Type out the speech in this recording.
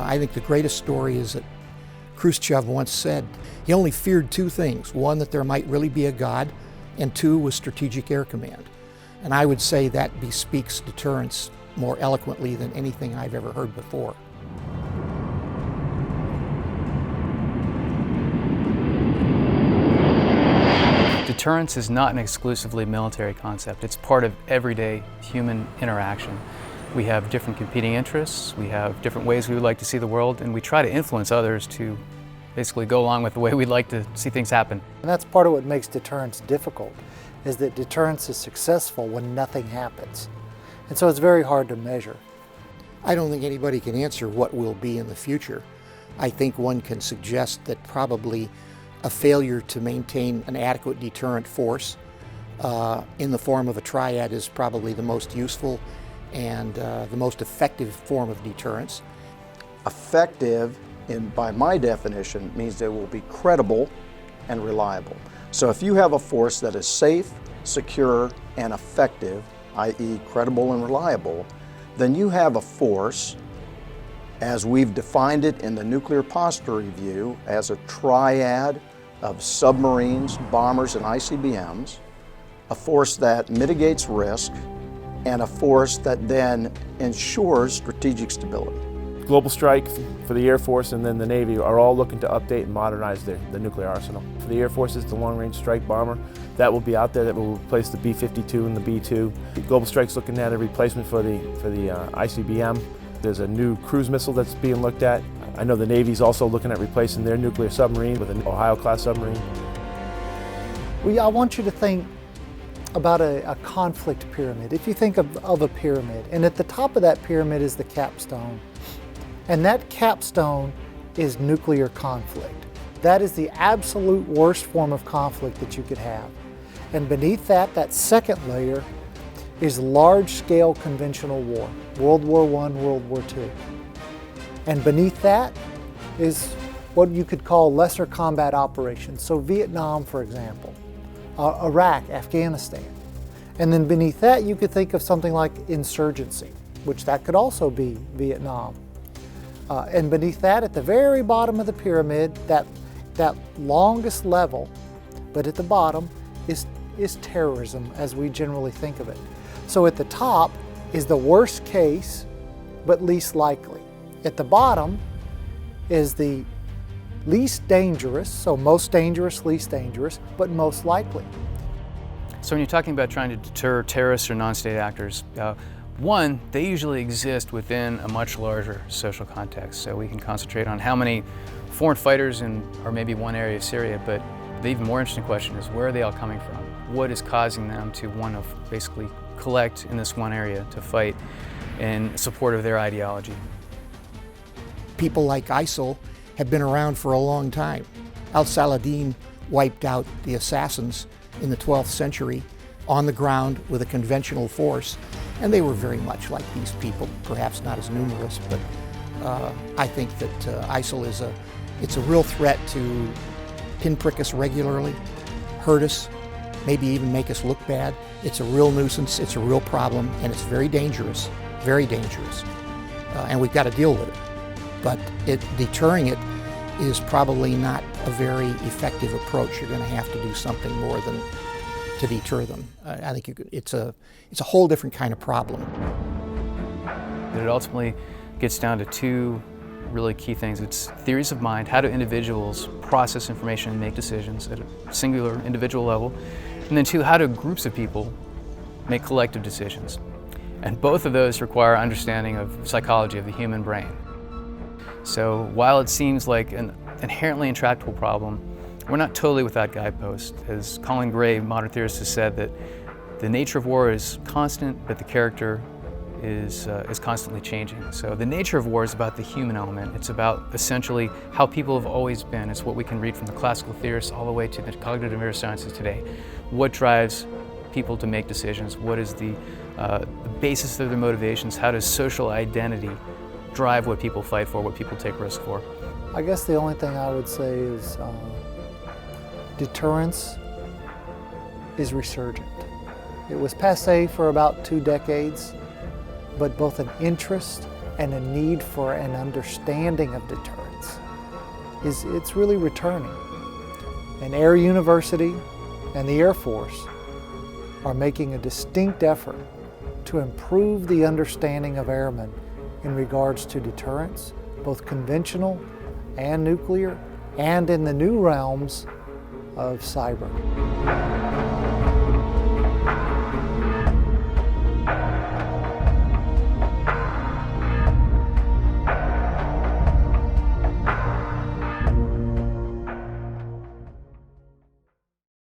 I think the greatest story is that Khrushchev once said he only feared two things. One, that there might really be a God, and two, was strategic air command. And I would say that bespeaks deterrence more eloquently than anything I've ever heard before. Deterrence is not an exclusively military concept. It's part of everyday human interaction. We have different competing interests, we have different ways we would like to see the world, and we try to influence others to basically go along with the way we'd like to see things happen. And that's part of what makes deterrence difficult, is that deterrence is successful when nothing happens. And so it's very hard to measure. I don't think anybody can answer what will be in the future. I think one can suggest that probably a failure to maintain an adequate deterrent force in the form of a triad is probably the most useful and the most effective form of deterrence. Effective, by my definition, means they will be credible and reliable. So if you have a force that is safe, secure, and effective, i.e. credible and reliable, then you have a force, as we've defined it in the Nuclear Posture Review, as a triad of submarines, bombers, and ICBMs, a force that mitigates risk, and a force that then ensures strategic stability. Global Strike for the Air Force and then the Navy are all looking to update and modernize the nuclear arsenal. For the Air Force, it's the long-range strike bomber. That will be out there, that will replace the B-52 and the B-2. Global Strike's looking at a replacement for the ICBM. There's a new cruise missile that's being looked at. I know the Navy's also looking at replacing their nuclear submarine with an Ohio-class submarine. I want you to think about a conflict pyramid. If you think of a pyramid, and at the top of that pyramid is the capstone, and that capstone is nuclear conflict. That is the absolute worst form of conflict that you could have. And beneath that second layer is large-scale conventional war, World War I, World War II. And beneath that is what you could call lesser combat operations. So Vietnam, for example, Iraq, Afghanistan. And then beneath that, you could think of something like insurgency, which that could also be Vietnam. And beneath that, at the very bottom of the pyramid, that longest level, but at the bottom, is terrorism as we generally think of it. So at the top is the worst case, but least likely. At the bottom is the least dangerous, so most dangerous, least dangerous, but most likely. So when you're talking about trying to deter terrorists or non-state actors, one, they usually exist within a much larger social context. So we can concentrate on how many foreign fighters are maybe one area of Syria, but the even more interesting question is, where are they all coming from? What is causing them to want to basically collect in this one area to fight in support of their ideology? People like ISIL have been around for a long time. Al-Saladin wiped out the assassins in the 12th century on the ground with a conventional force, and they were very much like these people, perhaps not as numerous, but I think that ISIL it's a real threat to pinprick us regularly, hurt us, maybe even make us look bad. It's a real nuisance, it's a real problem, and it's very dangerous, and we've got to deal with it. But deterring it is probably not a very effective approach. You're going to have to do something more than to deter them. I think it's a whole different kind of problem. It ultimately gets down to two really key things. It's theories of mind. How do individuals process information and make decisions at a singular individual level? And then two, how do groups of people make collective decisions? And both of those require understanding of psychology of the human brain. So while it seems like an inherently intractable problem, we're not totally without guideposts. As Colin Gray, modern theorist, has said, that the nature of war is constant, but the character is constantly changing. So the nature of war is about the human element. It's about essentially how people have always been. It's what we can read from the classical theorists all the way to the cognitive neurosciences today. What drives people to make decisions? What is the basis of their motivations? How does social identity drive what people fight for, what people take risk for? I guess the only thing I would say is deterrence is resurgent. It was passé for about 2 decades, but both an interest and a need for an understanding of deterrence it's really returning. And Air University and the Air Force are making a distinct effort to improve the understanding of airmen in regards to deterrence, both conventional and nuclear, and in the new realms of cyber.